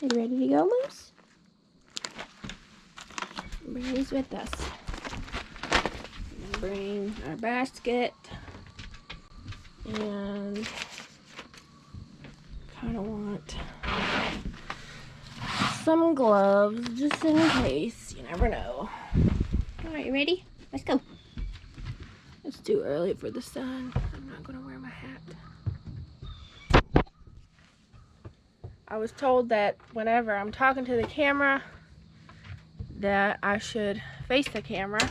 You ready to go, Moose? Bring these with us. Bring our basket. And kind of want some gloves just in case. You never know. Alright, you ready? Let's go. It's too early for the sun. I'm not going to wear my hat. I was told that whenever I'm talking to the camera that I should face the camera.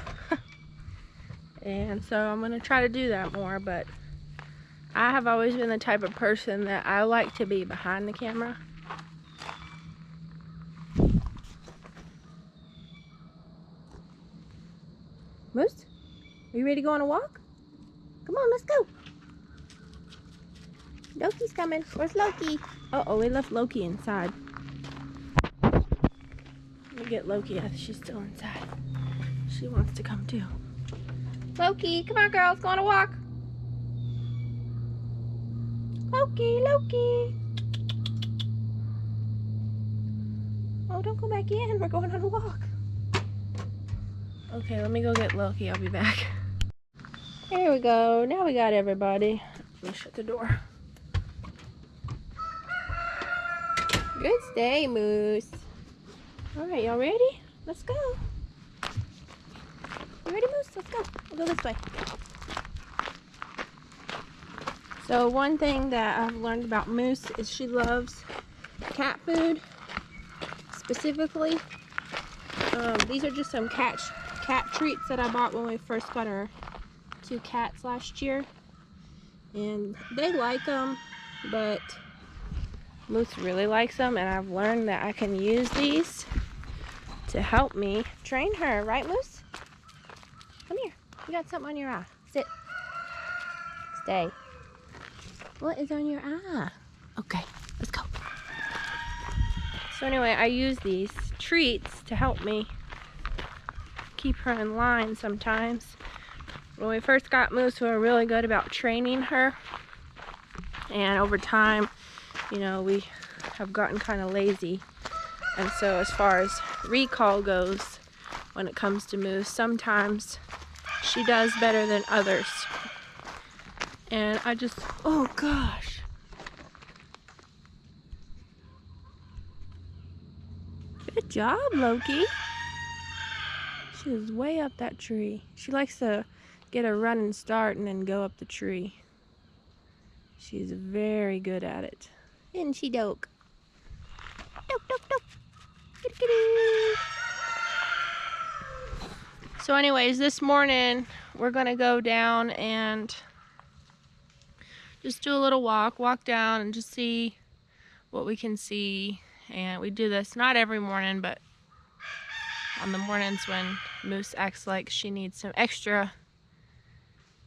And so I'm going to try to do that more, but I have always been the type of person that I like to be behind the camera. Moose, are you ready to go on a walk? Come on, let's go. Loki's coming. Where's Loki? Uh-oh, we left Loki inside. Let me get Loki. She's still inside. She wants to come too. Loki, come on, girls, go on a walk. Loki, Loki. Oh, don't go back in. We're going on a walk. Okay, let me go get Loki. I'll be back. Here we go. Now we got everybody. Let me shut the door. Good stay, Moose. Alright, y'all ready? Let's go. You ready, Moose? Let's go. We'll go this way. So one thing that I've learned about Moose is she loves cat food. Specifically, these are just some cat treats that I bought when we first got our 2 cats last year. And they like them, but Moose really likes them, and I've learned that I can use these to help me train her. Right, Moose? Come here. You got something on your eye. Sit. Stay. What is on your eye? Okay, let's go. So anyway, I use these treats to help me keep her in line sometimes. When we first got Moose, we were really good about training her. And over time, you know, we have gotten kind of lazy. And so as far as recall goes, when it comes to Moose, sometimes she does better than others. And I just, oh gosh. Good job, Loki. She was way up that tree. She likes to get a running start and then go up the tree. She's very good at it. Isn't she, Doke? Doke, Doke, Doke. Kitty, kitty. So anyways, this morning we're gonna go down and just do a little walk down and just see what we can see. And we do this not every morning, but on the mornings when Moose acts like she needs some extra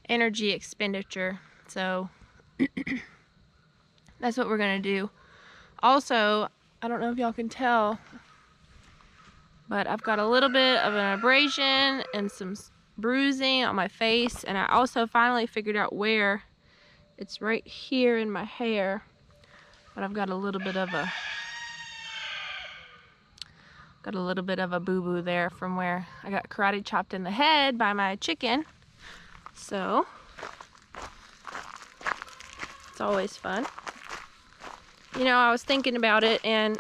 energy expenditure. So that's what we're gonna do. Also, I don't know if y'all can tell, but I've got a little bit of an abrasion and some bruising on my face, and I also finally figured out where. It's right here in my hair, but I've got a little bit of a boo-boo there from where I got karate chopped in the head by my chicken. So it's always fun. You know, I was thinking about it, and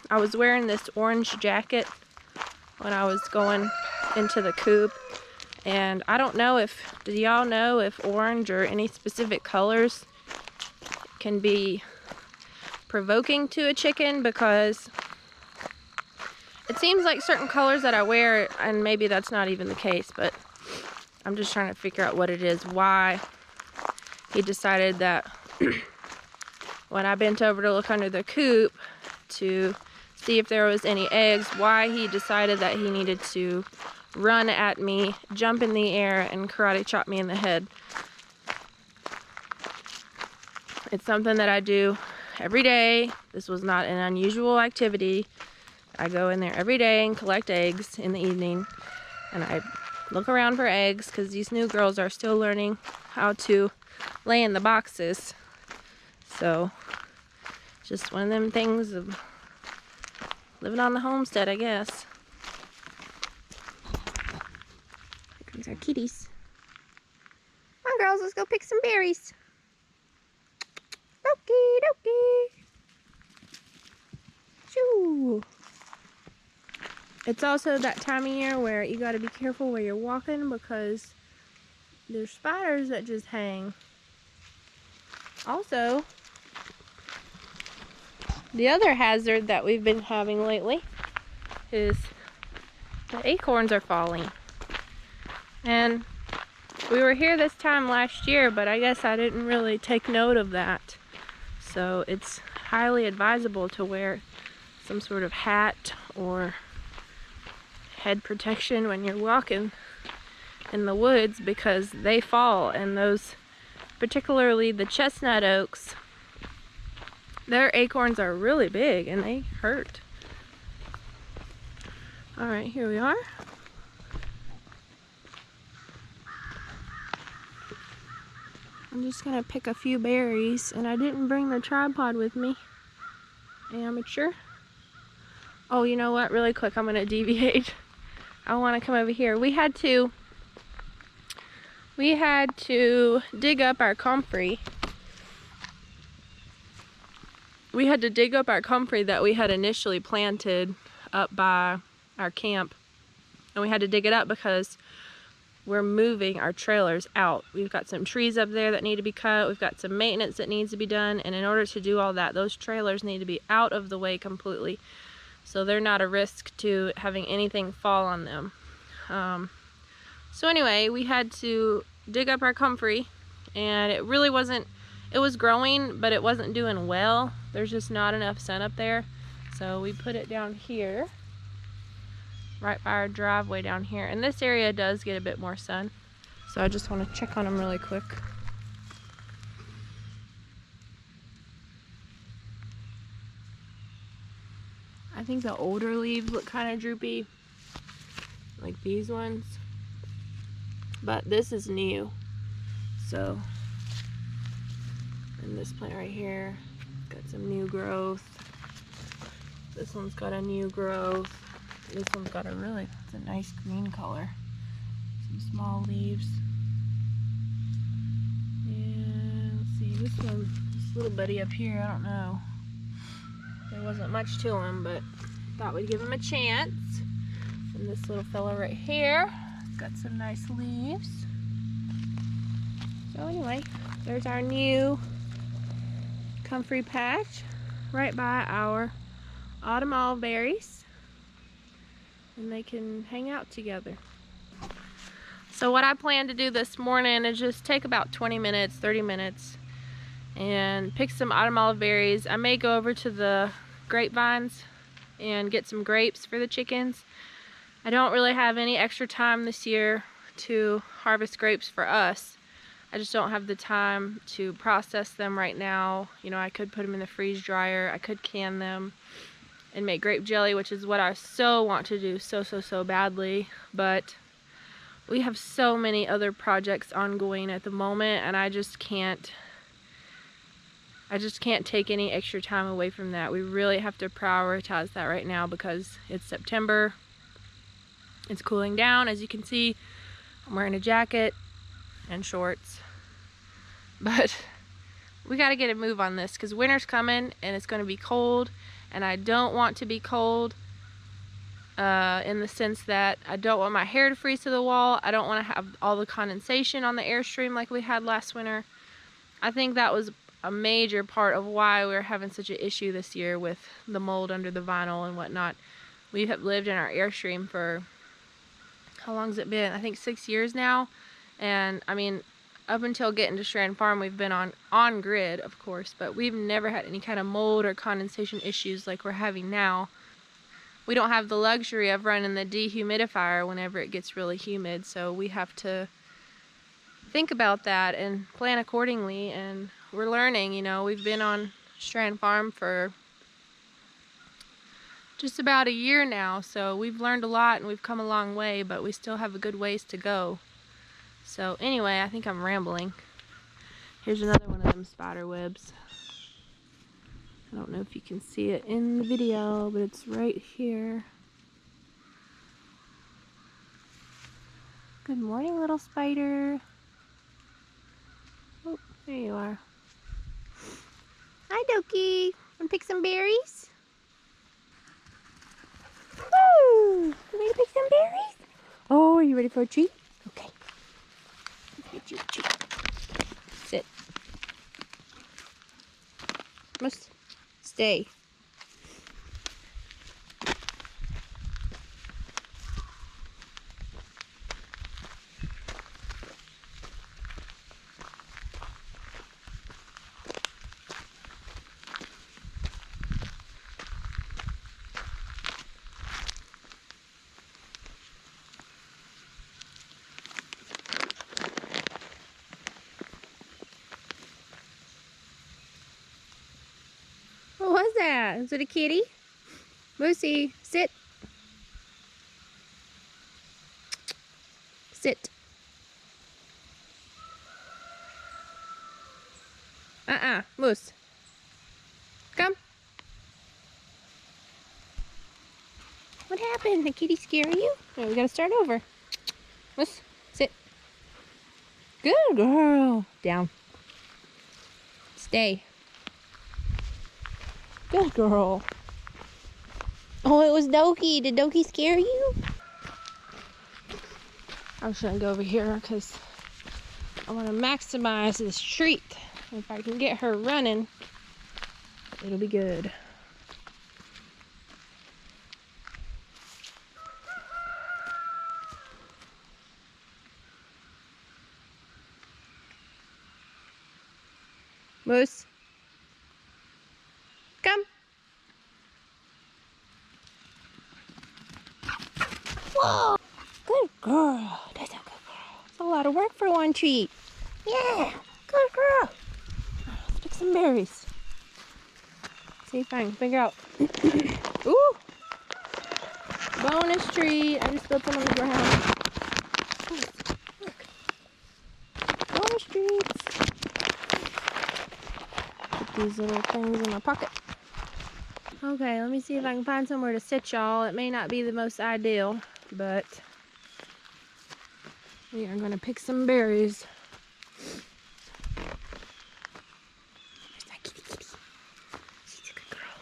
I was wearing this orange jacket when I was going into the coop. And I don't know if, do y'all know if orange or any specific colors can be provoking to a chicken? Because it seems like certain colors that I wear, and maybe that's not even the case, but I'm just trying to figure out what it is, why he decided that when I bent over to look under the coop to see if there was any eggs, why he decided that he needed to run at me, jump in the air, and karate chop me in the head. It's something that I do every day. This was not an unusual activity. I go in there every day and collect eggs in the evening, and I look around for eggs because these new girls are still learning how to lay in the boxes. So just one of them things of Living on the homestead, I guess. Here comes our kitties. Come on, girls, let's go pick some berries. Okie dokie. Shoo. It's also that time of year where you gotta be careful where you're walking because there's spiders that just hang. Also, the other hazard that we've been having lately is the acorns are falling. And we were here this time last year, but I guess I didn't really take note of that. So it's highly advisable to wear some sort of hat or head protection when you're walking in the woods because they fall, and those, particularly the chestnut oaks, their acorns are really big and they hurt. Alright, here we are. I'm just gonna pick a few berries, and I didn't bring the tripod with me. Amateur. Oh, you know what? Really quick, I'm gonna deviate. I want to come over here. We had to dig up our comfrey. We had to dig up our comfrey that we had initially planted up by our camp. And we had to dig it up because we're moving our trailers out. We've got some trees up there that need to be cut. We've got some maintenance that needs to be done. And in order to do all that, those trailers need to be out of the way completely. So they're not a risk to having anything fall on them. So anyway, we had to dig up our comfrey, and it really wasn't, it was growing, but it wasn't doing well. There's just not enough sun up there. So we put it down here, right by our driveway down here. And this area does get a bit more sun. So I just want to check on them really quick. I think the older leaves look kind of droopy, like these ones. But this is new. So, and this plant right here got some new growth. This one's got a new growth. This one's got a really, it's a nice green color. Some small leaves. And let's see, this one, this little buddy up here, I don't know. There wasn't much to him, but thought we'd give him a chance. And this little fella right here, got some nice leaves. So anyway, there's our new comfrey patch right by our autumn olive berries, and they can hang out together. So what I plan to do this morning is just take about 20 minutes, 30 minutes and pick some autumn olive berries. I may go over to the grapevines and get some grapes for the chickens. I don't really have any extra time this year to harvest grapes for us. I just don't have the time to process them right now. You know, I could put them in the freeze dryer. I could can them and make grape jelly, which is what I so want to do so badly. But we have so many other projects ongoing at the moment, and I just can't take any extra time away from that. We really have to prioritize that right now because it's September. It's cooling down. As you can see, I'm wearing a jacket and shorts. But we got to get a move on this because winter's coming and it's going to be cold. And I don't want to be cold in the sense that I don't want my hair to freeze to the wall. I don't want to have all the condensation on the Airstream like we had last winter. I think that was a major part of why we're having such an issue this year with the mold under the vinyl and whatnot. We have lived in our Airstream for, how long has it been? I think 6 years now. And I mean, up until getting to Strand Farm, we've been on grid, of course, but we've never had any kind of mold or condensation issues like we're having now. We don't have the luxury of running the dehumidifier whenever it gets really humid, so we have to think about that and plan accordingly. And we're learning, you know, we've been on Strand Farm for just about a year now, so we've learned a lot and we've come a long way, but we still have a good ways to go. So anyway, I think I'm rambling. Here's another one of them spider webs. I don't know if you can see it in the video, but it's right here. Good morning, little spider. Oh, there you are. Hi, Doki. Wanna pick some berries? Woo! You ready to pick some berries? Oh, are you ready for a treat? Okay. Let's get you a treat. Sit. Must stay. What was that? Was it a kitty? Moosey, sit. Sit. Moose. Come. What happened? The kitty scare you? Oh, we gotta start over. Moose, sit. Good girl. Down. Stay. Good girl. Oh, it was Doki. Did Doki scare you? I'm just gonna go over here because I want to maximize this treat. If I can get her running, it'll be good. Moose, come. Whoa, good girl. That's a good girl. It's a lot of work for one treat. Yeah, good girl. Let's pick some berries. See if I can figure out. Ooh, bonus treat. I just spilled some on the ground. Look, bonus treats. Put these little things in my pocket. Okay, let me see if I can find somewhere to sit y'all. It may not be the most ideal, but we are going to pick some berries. Where's my kitty kitty? She's a good girl.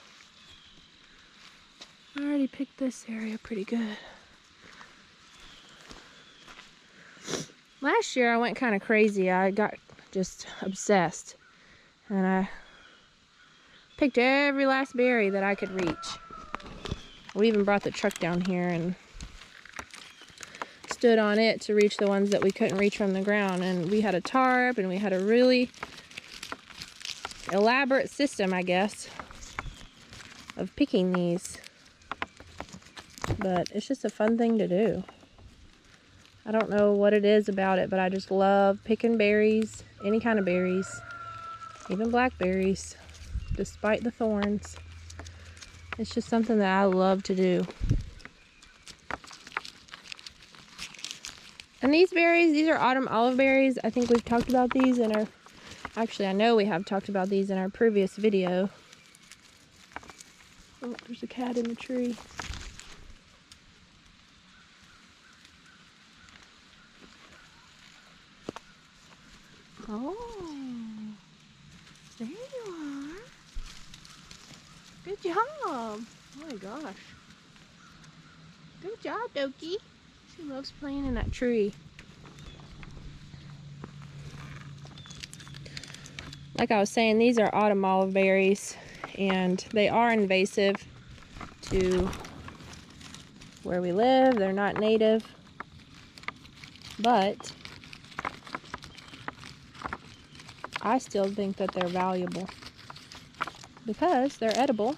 I already picked this area pretty good. Last year I went kind of crazy. I got just obsessed. And I picked every last berry that I could reach. We even brought the truck down here and stood on it to reach the ones that we couldn't reach from the ground. And we had a tarp and we had a really elaborate system, I guess, of picking these. But it's just a fun thing to do. I don't know what it is about it, but I just love picking berries, any kind of berries, even blackberries. Despite the thorns, it's just something that I love to do. And these berries, these are autumn olive berries. I think we've talked about these in our, actually I know we have talked about these in our previous video. Oh, there's a cat in the tree. Oh, there you are. Good job. Oh my gosh. Good job, Doki. She loves playing in that tree. Like I was saying, these are autumn olive berries, and they are invasive to where we live. They're not native, but I still think that they're valuable because they're edible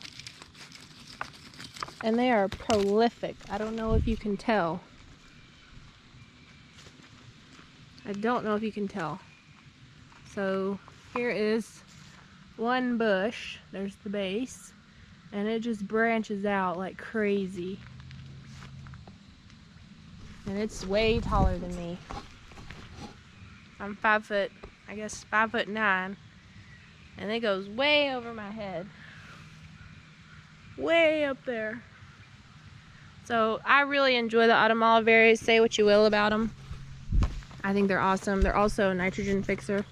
and they are prolific. I don't know if you can tell. I don't know if you can tell. So here is one bush. There's the base, and it just branches out like crazy. And it's way taller than me. I'm 5'9", and it goes way over my head. way up there. So I really enjoy the autumn olive berries. Say what you will about them. I think they're awesome. They're also a nitrogen fixer,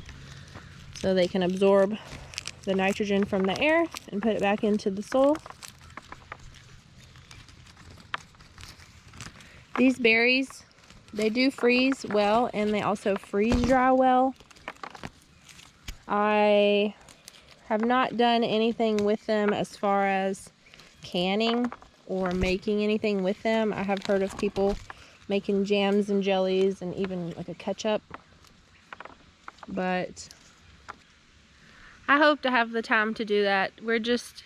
so they can absorb the nitrogen from the air and put it back into the soil. These berries, they do freeze well, and they also freeze dry well. I have not done anything with them as far as canning or making anything with them. I have heard of people making jams and jellies and even like a ketchup, but I hope to have the time to do that. We're just,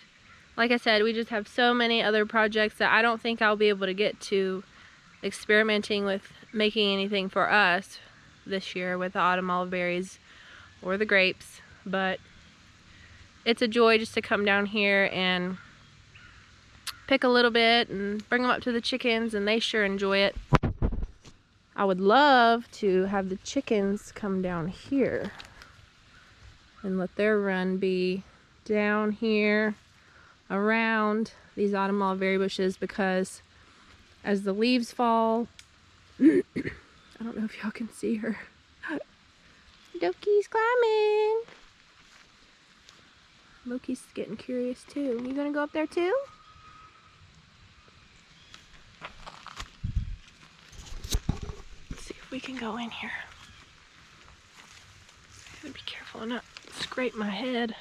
like I said, we just have so many other projects that I don't think I'll be able to get to experimenting with making anything for us this year with the autumn olive berries or the grapes. But it's a joy just to come down here and pick a little bit and bring them up to the chickens, and they sure enjoy it. I would love to have the chickens come down here and let their run be down here around these autumn olive berry bushes, because as the leaves fall, I don't know if y'all can see her. Loki's climbing. Loki's getting curious too. You gonna go up there too? Let's see if we can go in here. I gotta be careful and not scrape my head.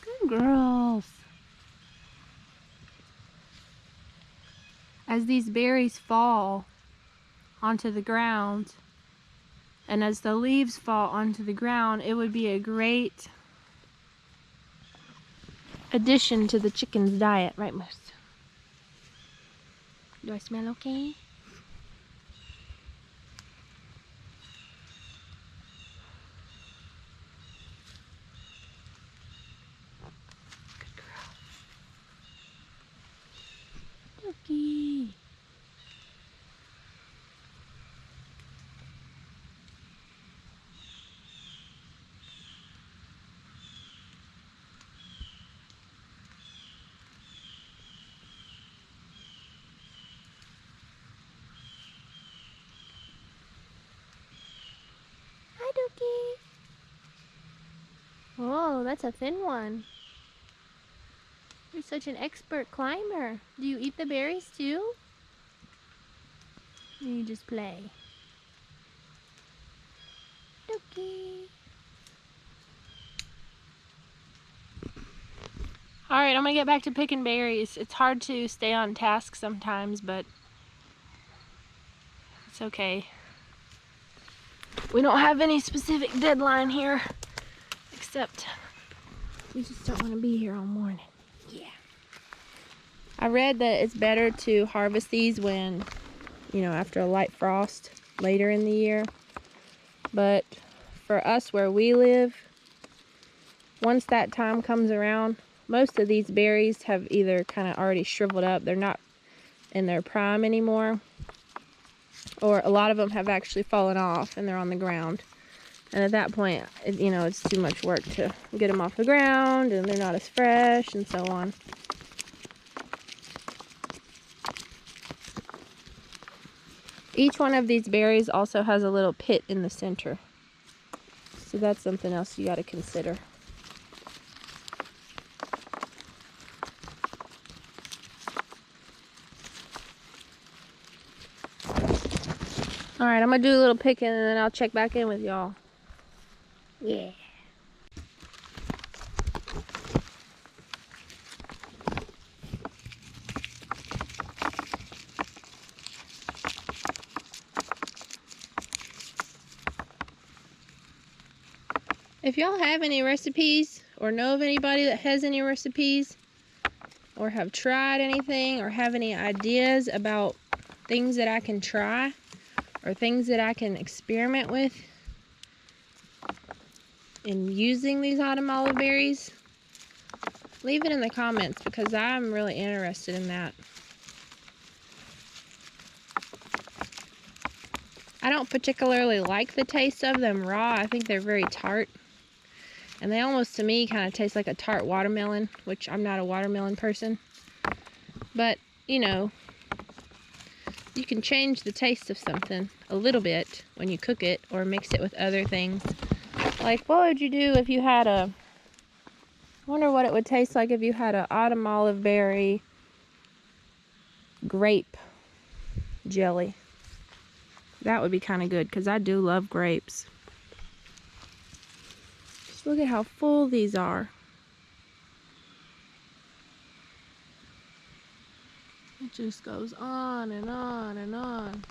Good girls. As these berries fall onto the ground, and as the leaves fall onto the ground, it would be a great addition to the chicken's diet, right, Moose? Do I smell okay? Good girl. Loki. Hi, Doki. Whoa, that's a thin one. You're such an expert climber. Do you eat the berries too? Or you just play? Doki. Alright, I'm gonna get back to picking berries. It's hard to stay on task sometimes, but it's okay. We don't have any specific deadline here, except we just don't want to be here all morning. Yeah. I read that it's better to harvest these when, you know, after a light frost later in the year. But for us where we live, once that time comes around, most of these berries have either kind of already shriveled up. They're not in their prime anymore. Or a lot of them have actually fallen off and they're on the ground. And at that point, you know, it's too much work to get them off the ground, and they're not as fresh and so on. Each one of these berries also has a little pit in the center. So that's something else you got to consider. Alright, I'm going to do a little picking and then I'll check back in with y'all. Yeah. If y'all have any recipes or know of anybody that has any recipes or have tried anything or have any ideas about things that I can try or things that I can experiment with in using these autumn olive berries, leave it in the comments because I'm really interested in that. I don't particularly like the taste of them raw. I think they're very tart. And they almost, to me, kind of taste like a tart watermelon, which I'm not a watermelon person. But, you know, you can change the taste of something a little bit when you cook it or mix it with other things. Like, what would you do if you had a... I wonder what it would taste like if you had an autumn olive berry grape jelly. That would be kind of good because I do love grapes. Just look at how full these are. It just goes on and on and on.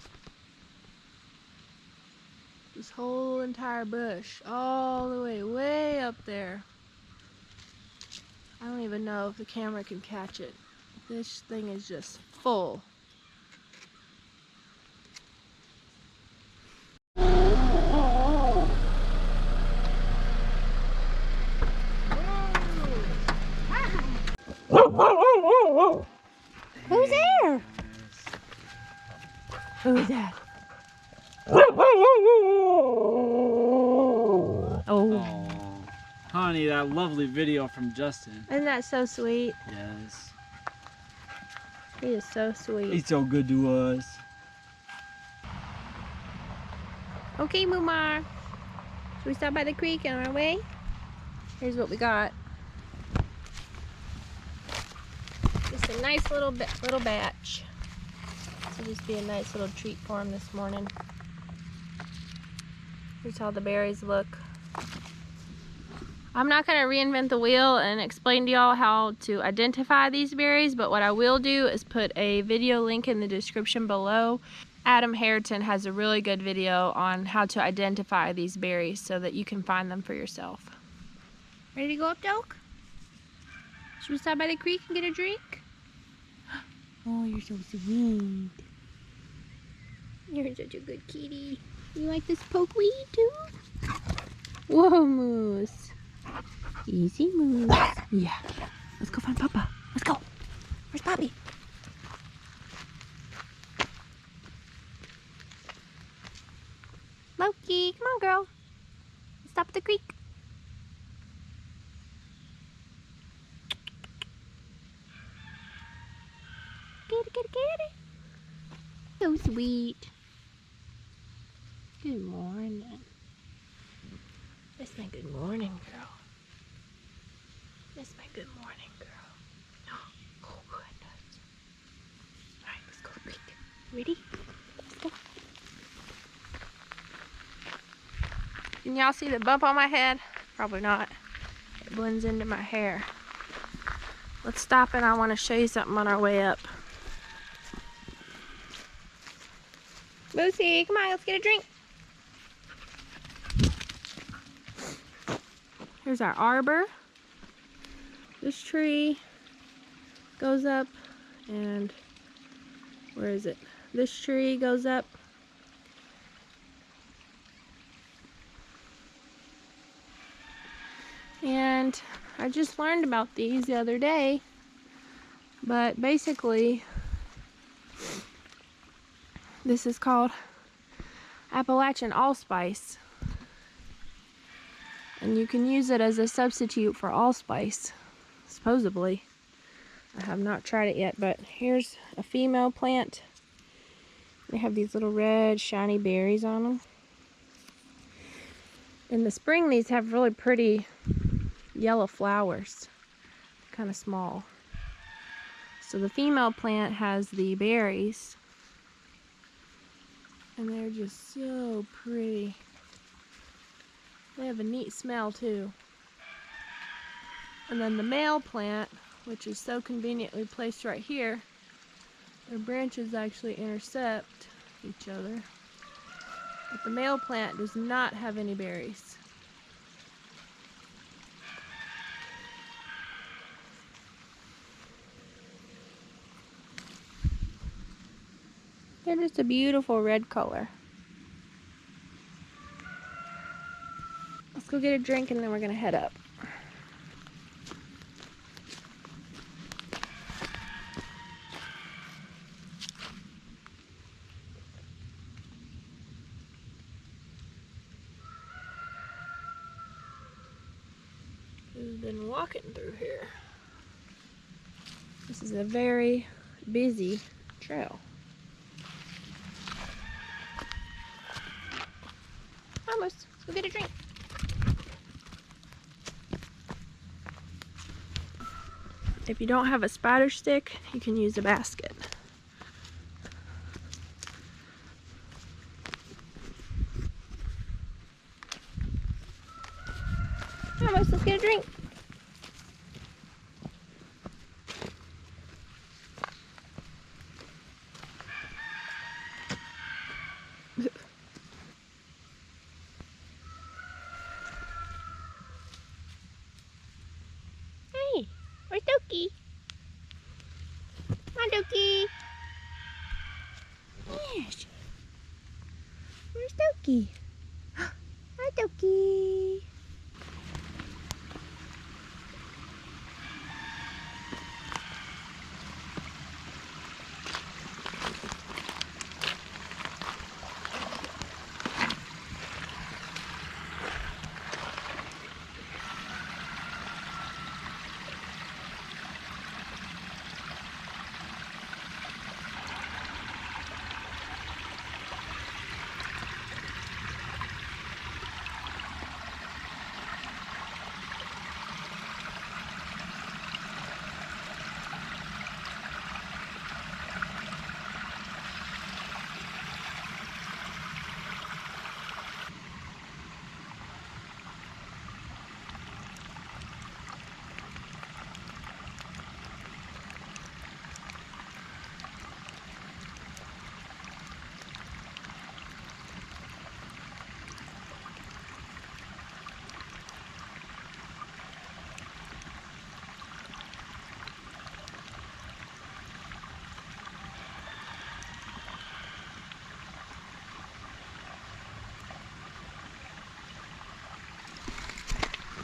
This whole entire bush, all the way up there. I don't even know if the camera can catch it. This thing is just full. Who's there? Who's that? Oh. Honey, that lovely video from Justin. Isn't that so sweet? Yes. He is so sweet. He's so good to us. Okay, Mumar. Should we stop by the creek on our way? Here's what we got. Just a nice little batch. This will just be a nice little treat for him this morning. Here's how the berries look. I'm not going to reinvent the wheel and explain to y'all how to identify these berries, but what I will do is put a video link in the description below. Adam Haritan has a really good video on how to identify these berries so that you can find them for yourself. Ready to go up, Doak? Should we stop by the creek and get a drink? Oh, you're so sweet. You're such a good kitty. You like this pokeweed too? Whoa, Moose. Easy, Moose. Yeah. Let's go find Papa. Let's go. Where's Poppy? Loki, come on, girl. Let's stop at the creek. Kitty, kitty, kitty. So sweet. Good morning. That's my good morning, girl. That's my good morning, girl. Oh, goodness. Alright, let's go to the creek. Ready? Let's go. Can y'all see the bump on my head? Probably not. It blends into my hair. Let's stop and I want to show you something on our way up. Lucy, come on, let's get a drink. Here's our arbor. This tree goes up, and where is it? This tree goes up. And I just learned about these the other day, but basically this is called Appalachian allspice. And you can use it as a substitute for allspice, supposedly. I have not tried it yet, but here's a female plant. They have these little red, shiny berries on them. In the spring, these have really pretty yellow flowers, kind of small. So the female plant has the berries, and they're just so pretty. They have a neat smell too. And then the male plant, which is so conveniently placed right here, their branches actually intercept each other. But the male plant does not have any berries. They're just a beautiful red color. Let's go get a drink and then we're gonna head up. been walking through here. This is a very busy trail. Almost. Let's go get a drink. If you don't have a spider stick, you can use a basket. Almost. Let's get a drink. Hey, where's Doki? Come on, Doki. Yes. Where's Doki? Hi, Doki.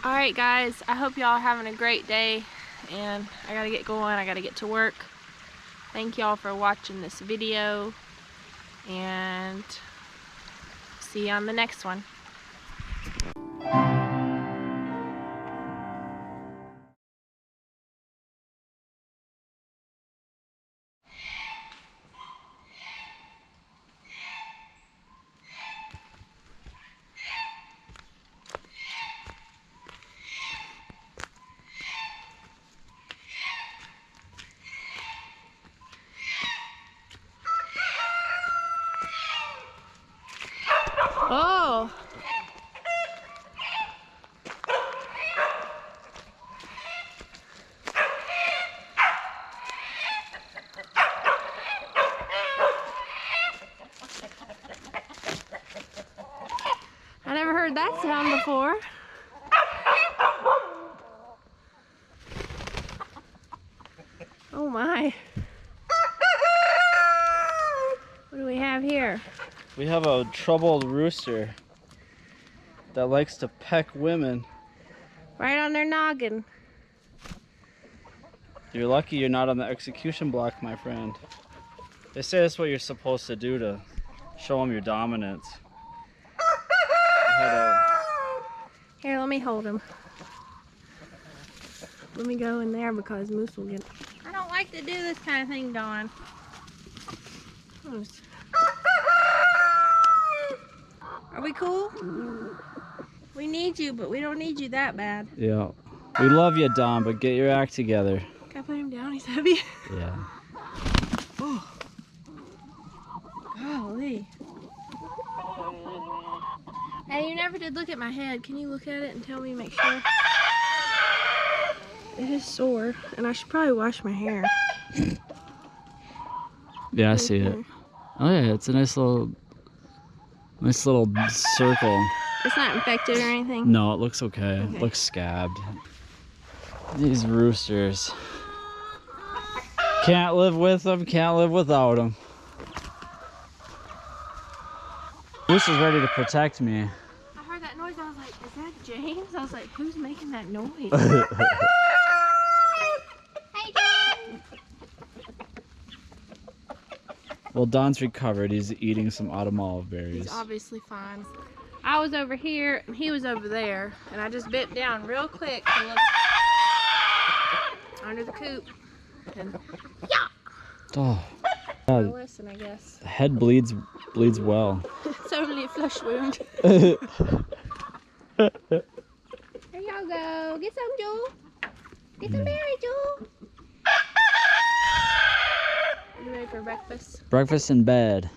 Alright guys, I hope y'all are having a great day, and I gotta get going, I gotta get to work. Thank y'all for watching this video, and see you on the next one. Oh! I never heard that sound before. Oh my. What do we have here? We have a troubled rooster that likes to peck women. Right on their noggin. You're lucky you're not on the execution block, my friend. They say that's what you're supposed to do to show them your dominance. Here, let me hold him. Let me go in there because Moose will get... I don't like to do this kind of thing, Dawn. Moose. Are we cool? We need you, but we don't need you that bad. Yeah. We love you, Don, but get your act together. Can I put him down? He's heavy. Yeah. Oh. Golly. Hey, you never did look at my head. Can you look at it and tell me, make sure? It is sore, and I should probably wash my hair. Yeah, I see it. Oh yeah, it's a nice little circle. It's not infected or anything? No, it looks okay. It looks scabbed. These roosters. Can't live with them, can't live without them. Rooster's ready to protect me. I heard that noise, I was like, is that James? I was like, who's making that noise? Hey, James! Well, Don's recovered. He's eating some autumn olive berries. He's obviously fine. I was over here and he was over there, and I just bent down real quick to look under the coop, and yeah. Oh, No listen, I guess. the head bleeds well. It's only a flesh wound. Oh, There y'all go. Get some, Jewel. Get some berries, Jewel. You ready for breakfast? breakfast in bed.